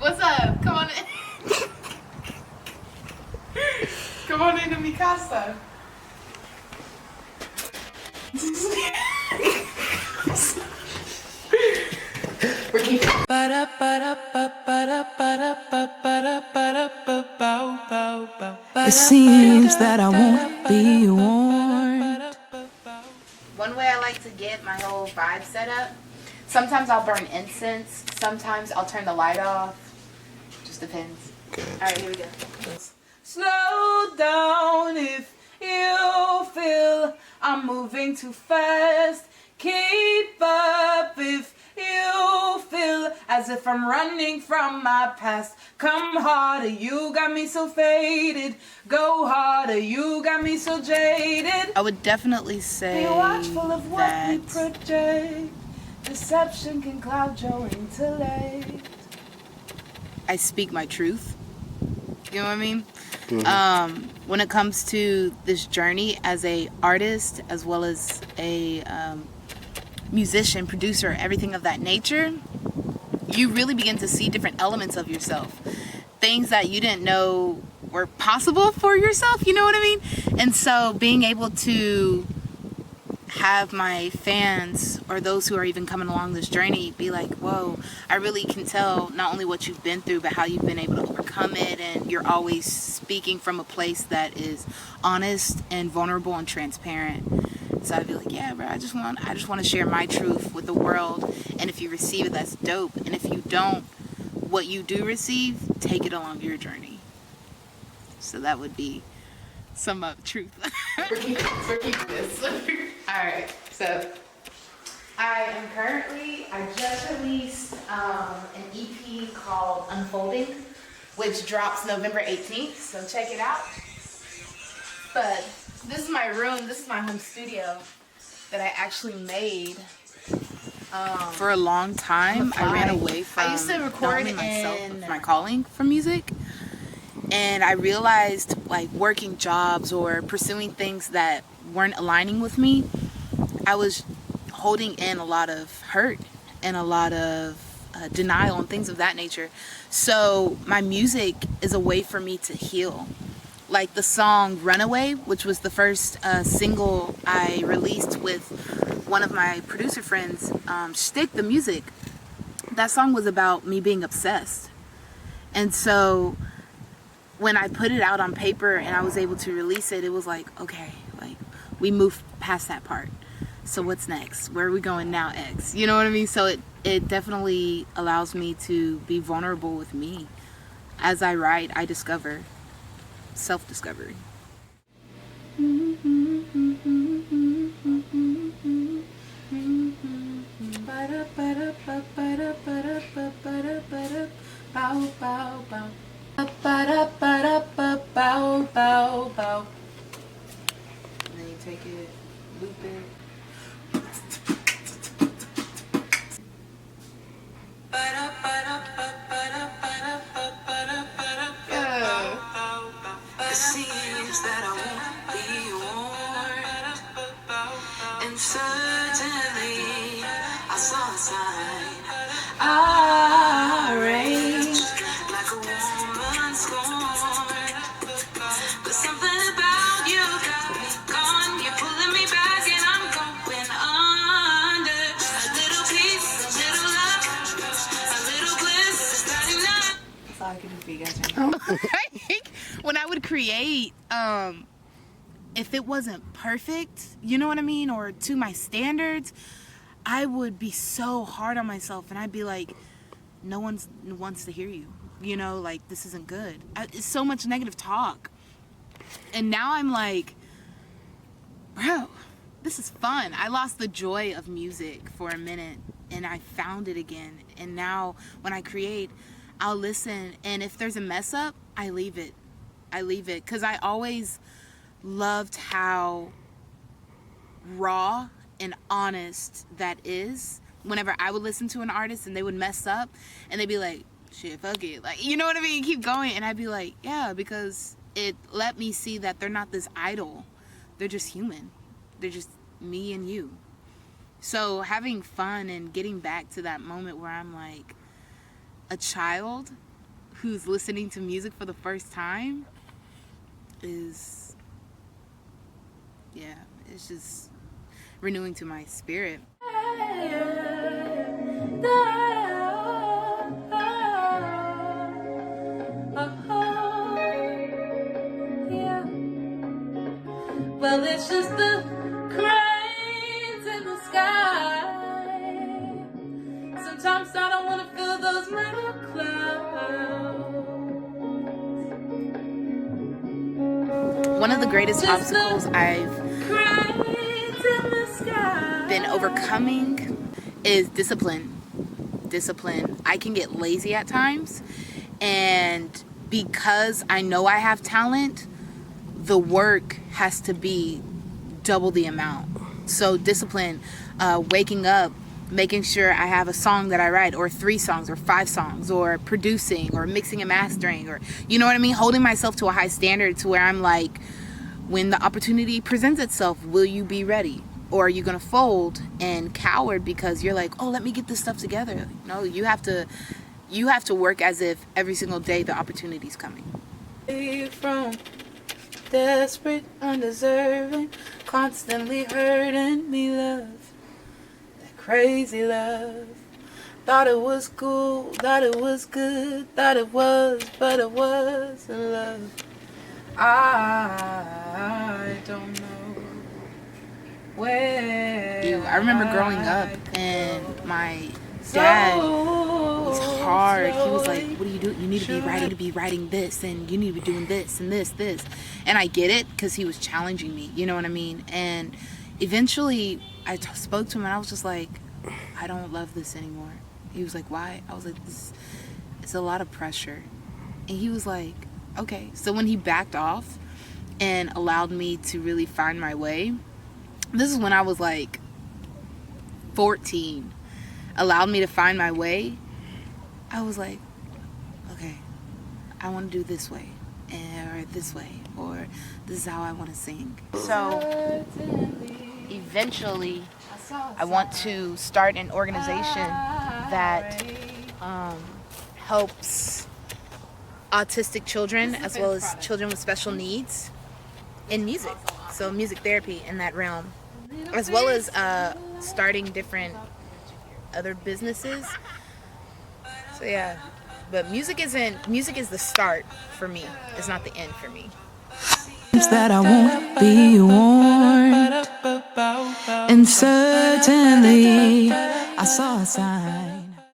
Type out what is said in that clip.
What's up? Come on in. Come on into mi casa. It seems that I won't be warned. One way I like to get my whole vibe set up, sometimes I'll burn incense, sometimes I'll turn the light off. Just depends. Alright, here we go. Slow down if you feel I'm moving too fast. Keep up if you feel as if I'm running from my past. Come harder, you got me so faded. Go harder, you got me so jaded. I would definitely say be watchful of what we project. Deception can cloud your intellect. I speak my truth. You know what I mean? Mm-hmm. When it comes to this journey as a artist, as well as a musician, producer, everything of that nature, you really begin to see different elements of yourself. Things that you didn't know were possible for yourself, you know what I mean? And so being able to have my fans or those who are even coming along this journey be like, whoa, I really can tell not only what you've been through, but how you've been able to overcome it, and you're always speaking from a place that is honest and vulnerable and transparent. So I'd be like, yeah, bro, I just want to share my truth with the world, and if you receive it, that's dope, and if you don't, what you do receive, take it along your journey. So that would be some of the truth. Forgive this. Alright, so I just released an EP called Unfolding, which drops November 18th, so check it out. But this is my room, this is my home studio that I actually made. For a long time, I ran away from I used to record not only myself, but my calling for music. And I realized, like, working jobs or pursuing things that weren't aligning with me, I was holding in a lot of hurt and a lot of denial and things of that nature. So my music is a way for me to heal. Like the song Runaway, which was the first single I released with one of my producer friends, Shtick the Music. That song was about me being obsessed. And so when I put it out on paper and I was able to release it, it was like, okay, like we moved past that part. So what's next? Where are we going now, X? You know what I mean? So it definitely allows me to be vulnerable with me. As I write, I discover self-discovery. And then you take it, loop it. It seems that I won't be warned, and certainly I saw a sign. I raged like a woman scorned, but something about you got me gone. You're pulling me back and I'm going under. A little peace, a little love, a little bliss is not enough. That's all I can do for you guys right now. When I would create, if it wasn't perfect, you know what I mean, or to my standards, I would be so hard on myself, and I'd be like, no one wants to hear you, you know, like, this isn't good. It's so much negative talk. And now I'm like, bro, this is fun. I lost the joy of music for a minute, and I found it again. And now when I create, I'll listen, and if there's a mess up, I leave it, because I always loved how raw and honest that is. Whenever I would listen to an artist and they would mess up and they'd be like, shit, fuck it, like, you know what I mean, keep going, and I'd be like, yeah, because it let me see that they're not this idol, they're just human, they're just me and you. So having fun and getting back to that moment where I'm like a child who's listening to music for the first time is, yeah, it's just renewing to my spirit. Well, it's just the cranes in the sky. Sometimes I don't want to feel those little clouds. One of the greatest obstacles I've been overcoming is discipline. I can get lazy at times, and because I know I have talent, the work has to be double the amount. So discipline, waking up, making sure I have a song that I write, or 3 songs, or 5 songs, or producing, or mixing and mastering, or, you know what I mean? Holding myself to a high standard to where I'm like, when the opportunity presents itself, will you be ready? Or are you gonna fold and coward because you're like, oh, let me get this stuff together? No, you have to work as if every single day the opportunity's coming. From desperate, undeserving, constantly hurting me, love. That crazy love. Thought it was cool, thought it was good, thought it was, but it wasn't love. I don't know where. I remember growing up and my dad was hard. He was like, what do you do? You need to be writing this, and you need to be doing this and this. And I get it, because he was challenging me, you know what I mean? And eventually I spoke to him and I was just like, I don't love this anymore. He was like, why? I was like, it's a lot of pressure. And he was like, okay. So when he backed off and allowed me to really find my way, this is when I was like 14, allowed me to find my way, I was like, okay, I want to do this way, or this way, or this is how I want to sing. So eventually I want to start an organization that helps autistic children as well as children with special needs in music. So music therapy in that realm, as well as starting different other businesses. So yeah, but music is the start for me. It's not the end for me. That I won't be warned, and certainly I saw a sign.